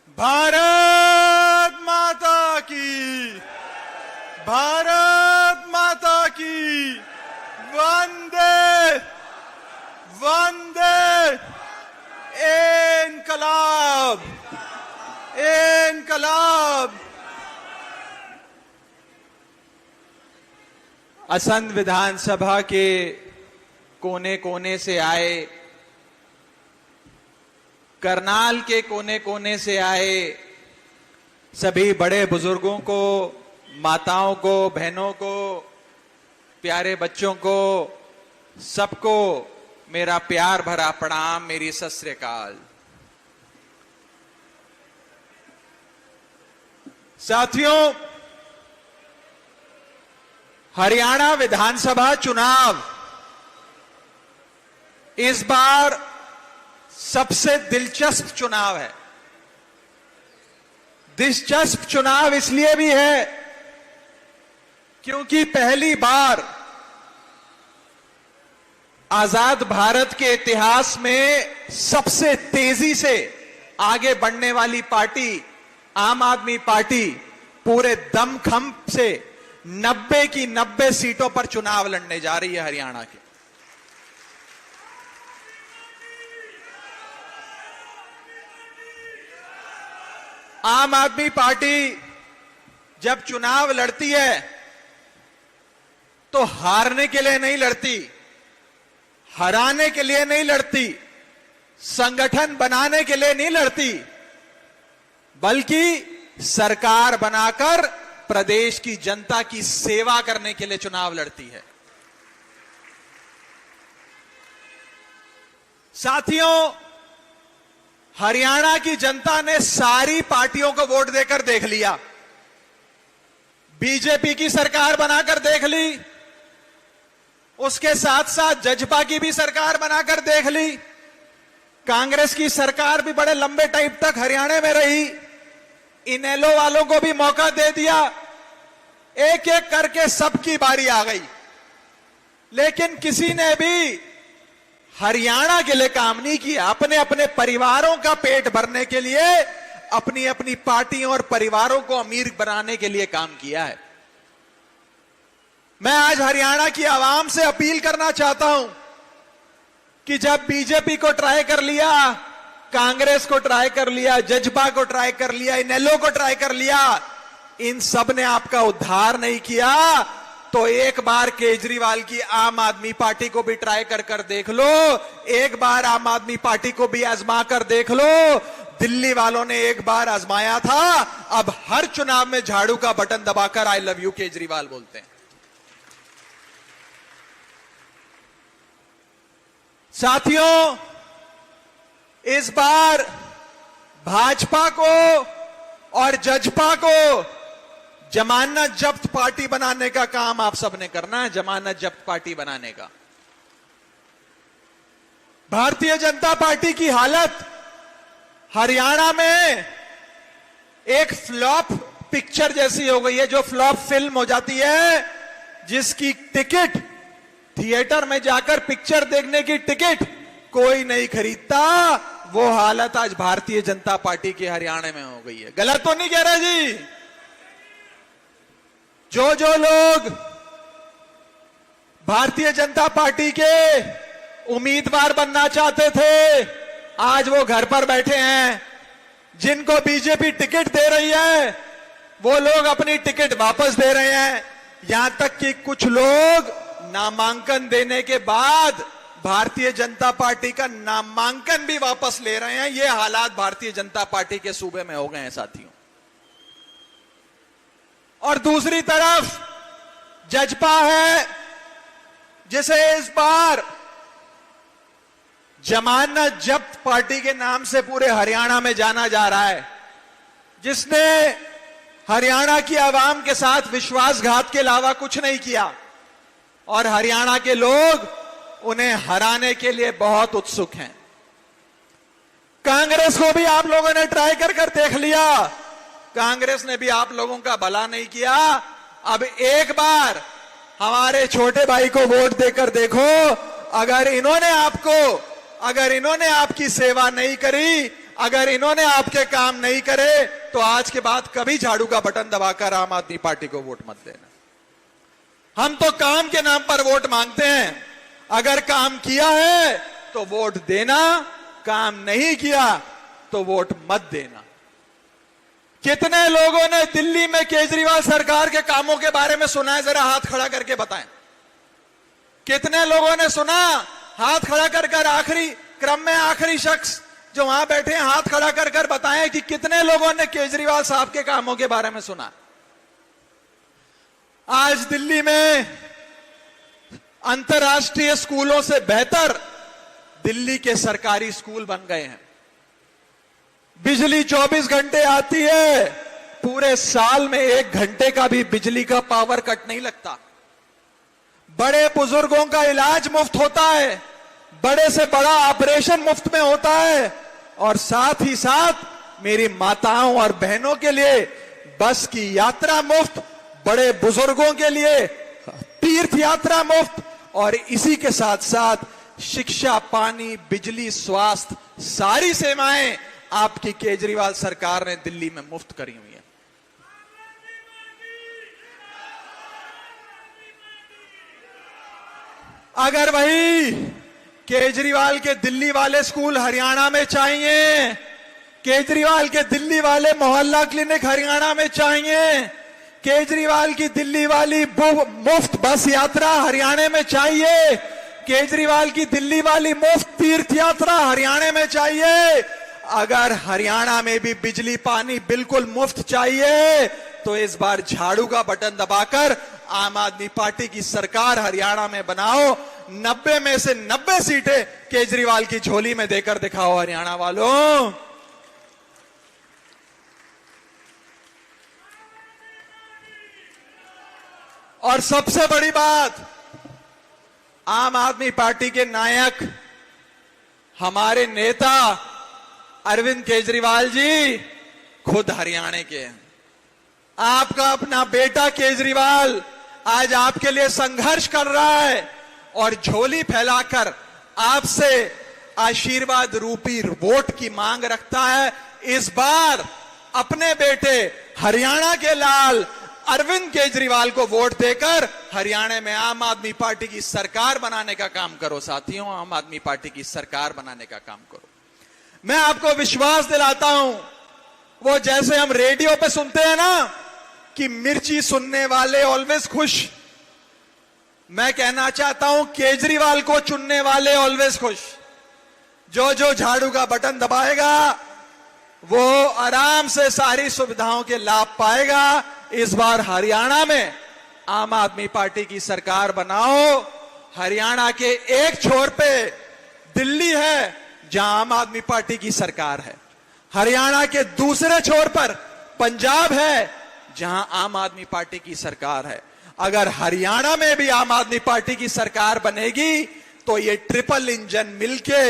भारत माता की, भारत माता की, वंदे वंदे इनकलाब, इनकलाब। असंध विधानसभा के कोने कोने से आए, करनाल के कोने कोने से आए सभी बड़े बुजुर्गों को, माताओं को, बहनों को, प्यारे बच्चों को, सबको मेरा प्यार भरा प्रणाम, मेरी सत श्री अकाल। साथियों, हरियाणा विधानसभा चुनाव इस बार सबसे दिलचस्प चुनाव है। दिलचस्प चुनाव इसलिए भी है क्योंकि पहली बार आजाद भारत के इतिहास में सबसे तेजी से आगे बढ़ने वाली पार्टी आम आदमी पार्टी पूरे दमखम से 90 की 90 सीटों पर चुनाव लड़ने जा रही है हरियाणा के। आम आदमी पार्टी जब चुनाव लड़ती है तो हारने के लिए नहीं लड़ती, हराने के लिए नहीं लड़ती, संगठन बनाने के लिए नहीं लड़ती, बल्कि सरकार बनाकर प्रदेश की जनता की सेवा करने के लिए चुनाव लड़ती है। साथियों, हरियाणा की जनता ने सारी पार्टियों को वोट देकर देख लिया। बीजेपी की सरकार बनाकर देख ली, उसके साथ साथ जजपा की भी सरकार बनाकर देख ली, कांग्रेस की सरकार भी बड़े लंबे टाइम तक हरियाणा में रही, इनेलो वालों को भी मौका दे दिया। एक एक करके सबकी बारी आ गई, लेकिन किसी ने भी हरियाणा के लिए काम नहीं किया। अपने अपने परिवारों का पेट भरने के लिए, अपनी अपनी पार्टियों और परिवारों को अमीर बनाने के लिए काम किया है। मैं आज हरियाणा की आवाम से अपील करना चाहता हूं कि जब बीजेपी को ट्राई कर लिया, कांग्रेस को ट्राई कर लिया, जजपा को ट्राई कर लिया, इनेलो को ट्राई कर लिया, इन सब ने आपका उद्धार नहीं किया, तो एक बार केजरीवाल की आम आदमी पार्टी को भी ट्राई कर कर देख लो, एक बार आम आदमी पार्टी को भी आजमा कर देख लो। दिल्ली वालों ने एक बार आजमाया था, अब हर चुनाव में झाड़ू का बटन दबाकर आई लव यू केजरीवाल बोलते हैं। साथियों, इस बार भाजपा को और जजपा को जमानत जब्त पार्टी बनाने का काम आप सबने करना है। जमानत जब्त पार्टी बनाने का। भारतीय जनता पार्टी की हालत हरियाणा में एक फ्लॉप पिक्चर जैसी हो गई है, जो फ्लॉप फिल्म हो जाती है, जिसकी टिकट थिएटर में जाकर पिक्चर देखने की टिकट कोई नहीं खरीदता। वो हालत आज भारतीय जनता पार्टी के हरियाणा में हो गई है। गलत तो नहीं कह रहे जी? जो जो लोग भारतीय जनता पार्टी के उम्मीदवार बनना चाहते थे, आज वो घर पर बैठे हैं। जिनको बीजेपी टिकट दे रही है, वो लोग अपनी टिकट वापस दे रहे हैं। यहां तक कि कुछ लोग नामांकन देने के बाद भारतीय जनता पार्टी का नामांकन भी वापस ले रहे हैं। ये हालात भारतीय जनता पार्टी के सूबे में हो गए हैं साथियों। और दूसरी तरफ जजपा है, जिसे इस बार जमानत जब्त पार्टी के नाम से पूरे हरियाणा में जाना जा रहा है, जिसने हरियाणा की आवाम के साथ विश्वासघात के अलावा कुछ नहीं किया, और हरियाणा के लोग उन्हें हराने के लिए बहुत उत्सुक हैं। कांग्रेस को भी आप लोगों ने ट्राई कर कर देख लिया, कांग्रेस ने भी आप लोगों का भला नहीं किया। अब एक बार हमारे छोटे भाई को वोट देकर देखो, अगर इन्होंने आपकी सेवा नहीं करी, अगर इन्होंने आपके काम नहीं करे तो आज के बाद कभी झाड़ू का बटन दबाकर आम आदमी पार्टी को वोट मत देना। हम तो काम के नाम पर वोट मांगते हैं। अगर काम किया है तो वोट देना, काम नहीं किया तो वोट मत देना। कितने लोगों ने दिल्ली में केजरीवाल सरकार के कामों के बारे में सुना है? जरा हाथ खड़ा करके बताएं। कितने लोगों ने सुना? हाथ खड़ा कर आखिरी क्रम में आखिरी शख्स जो वहां बैठे हैं, हाथ खड़ा कर बताएं कि कितने लोगों ने केजरीवाल साहब के कामों के बारे में सुना। आज दिल्ली में अंतर्राष्ट्रीय स्कूलों से बेहतर दिल्ली के सरकारी स्कूल बन गए हैं। बिजली 24 घंटे आती है, पूरे साल में 1 घंटे का भी बिजली का पावर कट नहीं लगता। बड़े बुजुर्गों का इलाज मुफ्त होता है, बड़े से बड़ा ऑपरेशन मुफ्त में होता है, और साथ ही साथ मेरी माताओं और बहनों के लिए बस की यात्रा मुफ्त, बड़े बुजुर्गों के लिए तीर्थ यात्रा मुफ्त, और इसी के साथ साथ शिक्षा, पानी, बिजली, स्वास्थ्य, सारी सेवाएं आपकी केजरीवाल सरकार ने दिल्ली में मुफ्त करी हुई है। अगर वही केजरीवाल के दिल्ली वाले स्कूल हरियाणा में चाहिए, केजरीवाल के दिल्ली वाले मोहल्ला क्लिनिक हरियाणा में चाहिए, केजरीवाल की दिल्ली वाली मुफ्त बस यात्रा हरियाणा में चाहिए, केजरीवाल की दिल्ली वाली मुफ्त तीर्थ यात्रा हरियाणा में चाहिए, अगर हरियाणा में भी बिजली पानी बिल्कुल मुफ्त चाहिए तो इस बार झाड़ू का बटन दबाकर आम आदमी पार्टी की सरकार हरियाणा में बनाओ। 90 में से 90 सीटें केजरीवाल की झोली में देकर दिखाओ हरियाणा वालों। और सबसे बड़ी बात, आम आदमी पार्टी के नायक हमारे नेता अरविंद केजरीवाल जी खुद हरियाणा के हैं। आपका अपना बेटा केजरीवाल आज आपके लिए संघर्ष कर रहा है और झोली फैलाकर आपसे आशीर्वाद रूपी वोट की मांग रखता है। इस बार अपने बेटे हरियाणा के लाल अरविंद केजरीवाल को वोट देकर हरियाणा में आम आदमी पार्टी की सरकार बनाने का काम करो साथियों, आम आदमी पार्टी की सरकार बनाने का काम करो। मैं आपको विश्वास दिलाता हूं, वो जैसे हम रेडियो पे सुनते हैं ना कि मिर्ची सुनने वाले ऑलवेज खुश, मैं कहना चाहता हूं केजरीवाल को चुनने वाले ऑलवेज खुश। जो जो झाड़ू का बटन दबाएगा वो आराम से सारी सुविधाओं के लाभ पाएगा। इस बार हरियाणा में आम आदमी पार्टी की सरकार बनाओ। हरियाणा के एक छोर पे दिल्ली है जहां आम आदमी पार्टी की सरकार है, हरियाणा के दूसरे छोर पर पंजाब है जहां आम आदमी पार्टी की सरकार है। अगर हरियाणा में भी आम आदमी पार्टी की सरकार बनेगी तो ये ट्रिपल इंजन मिलके,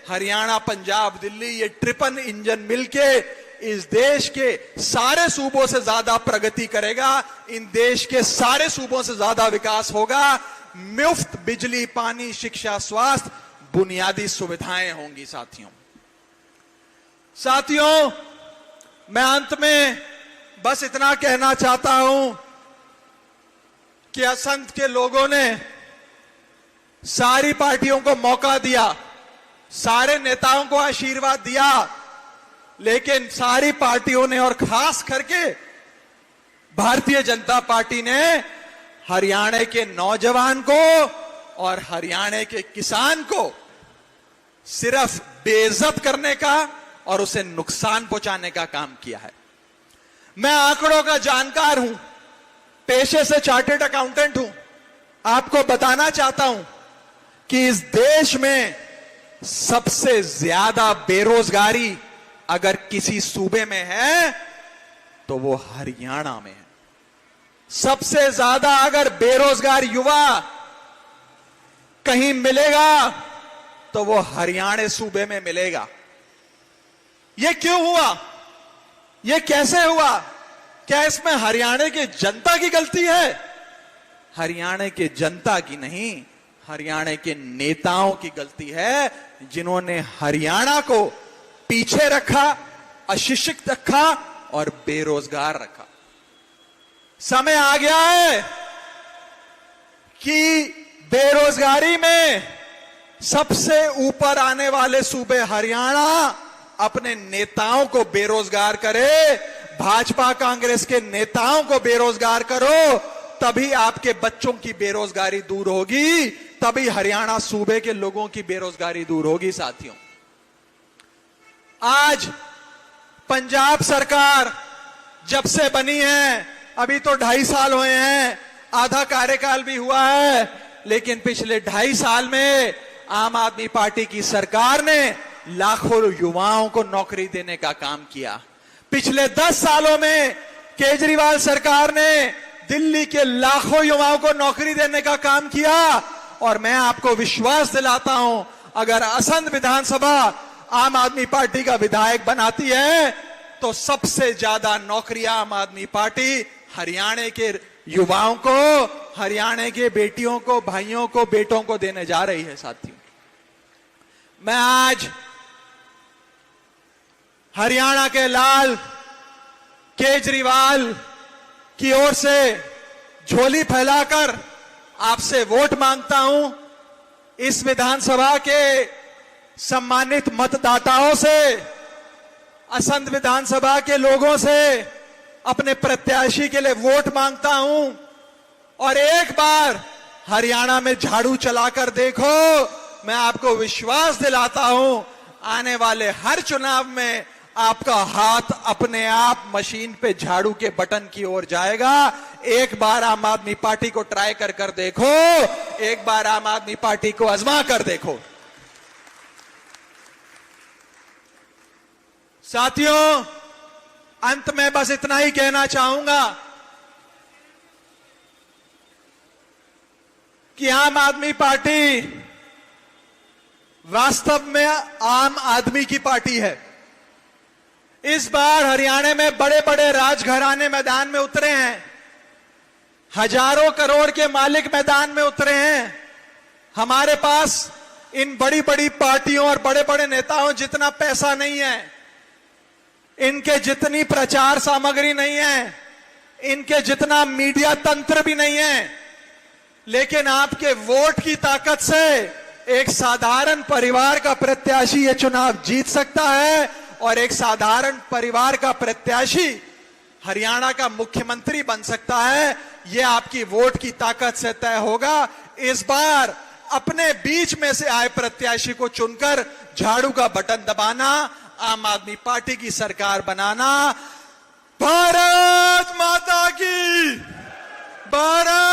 हरियाणा, पंजाब, दिल्ली, ये ट्रिपल इंजन मिलके इस देश के सारे सूबों से ज्यादा प्रगति करेगा, इन देश के सारे सूबों से ज्यादा विकास होगा। मुफ्त बिजली, पानी, शिक्षा, स्वास्थ्य, बुनियादी सुविधाएं होंगी साथियों। मैं अंत में बस इतना कहना चाहता हूं कि असंख्य के लोगों ने सारी पार्टियों को मौका दिया, सारे नेताओं को आशीर्वाद दिया, लेकिन सारी पार्टियों ने और खास करके भारतीय जनता पार्टी ने हरियाणा के नौजवान को और हरियाणा के किसान को सिर्फ बेइज्जत करने का और उसे नुकसान पहुंचाने का काम किया है। मैं आंकड़ों का जानकार हूं, पेशे से चार्टर्ड अकाउंटेंट हूं। आपको बताना चाहता हूं कि इस देश में सबसे ज्यादा बेरोजगारी अगर किसी सूबे में है तो वो हरियाणा में है। सबसे ज्यादा अगर बेरोजगार युवा कहीं मिलेगा तो वो हरियाणा सूबे में मिलेगा। ये क्यों हुआ? ये कैसे हुआ? क्या इसमें हरियाणा की जनता की गलती है? हरियाणा की जनता की नहीं, हरियाणा के नेताओं की गलती है, जिन्होंने हरियाणा को पीछे रखा, अशिक्षित रखा और बेरोजगार रखा। समय आ गया है कि बेरोजगारी में सबसे ऊपर आने वाले सूबे हरियाणा अपने नेताओं को बेरोजगार करे। भाजपा कांग्रेस के नेताओं को बेरोजगार करो, तभी आपके बच्चों की बेरोजगारी दूर होगी, तभी हरियाणा सूबे के लोगों की बेरोजगारी दूर होगी। साथियों, आज पंजाब सरकार जब से बनी है, अभी तो 2.5 साल हुए हैं, आधा कार्यकाल भी हुआ है, लेकिन पिछले 2.5 साल में आम आदमी पार्टी की सरकार ने लाखों युवाओं को नौकरी देने का काम किया। पिछले 10 सालों में केजरीवाल सरकार ने दिल्ली के लाखों युवाओं को नौकरी देने का काम किया। और मैं आपको विश्वास दिलाता हूं, अगर असंध विधानसभा आम आदमी पार्टी का विधायक बनाती है तो सबसे ज्यादा नौकरियां आम आदमी पार्टी हरियाणा के युवाओं को, हरियाणा के बेटियों को, भाइयों को, बेटों को देने जा रही है। साथियों, मैं आज हरियाणा के लाल केजरीवाल की ओर से झोली फैलाकर आपसे वोट मांगता हूं। इस विधानसभा के सम्मानित मतदाताओं से, असंध विधानसभा के लोगों से अपने प्रत्याशी के लिए वोट मांगता हूं। और एक बार हरियाणा में झाड़ू चलाकर देखो, मैं आपको विश्वास दिलाता हूं, आने वाले हर चुनाव में आपका हाथ अपने आप मशीन पे झाड़ू के बटन की ओर जाएगा। एक बार आम आदमी पार्टी को ट्राई कर देखो, एक बार आम आदमी पार्टी को आजमा कर देखो। साथियों, अंत में बस इतना ही कहना चाहूंगा कि आम आदमी पार्टी वास्तव में आम आदमी की पार्टी है। इस बार हरियाणा में बड़े बड़े राजघराने मैदान में उतरे हैं, हजारों करोड़ के मालिक मैदान में उतरे हैं। हमारे पास इन बड़ी बड़ी पार्टियों और बड़े बड़े नेताओं जितना पैसा नहीं है, इनके जितनी प्रचार सामग्री नहीं है, इनके जितना मीडिया तंत्र भी नहीं है, लेकिन आपके वोट की ताकत से एक साधारण परिवार का प्रत्याशी ये चुनाव जीत सकता है और एक साधारण परिवार का प्रत्याशी हरियाणा का मुख्यमंत्री बन सकता है। यह आपकी वोट की ताकत से तय होगा। इस बार अपने बीच में से आए प्रत्याशी को चुनकर झाड़ू का बटन दबाना, आम आदमी पार्टी की सरकार बनाना। भारत माता की, भारत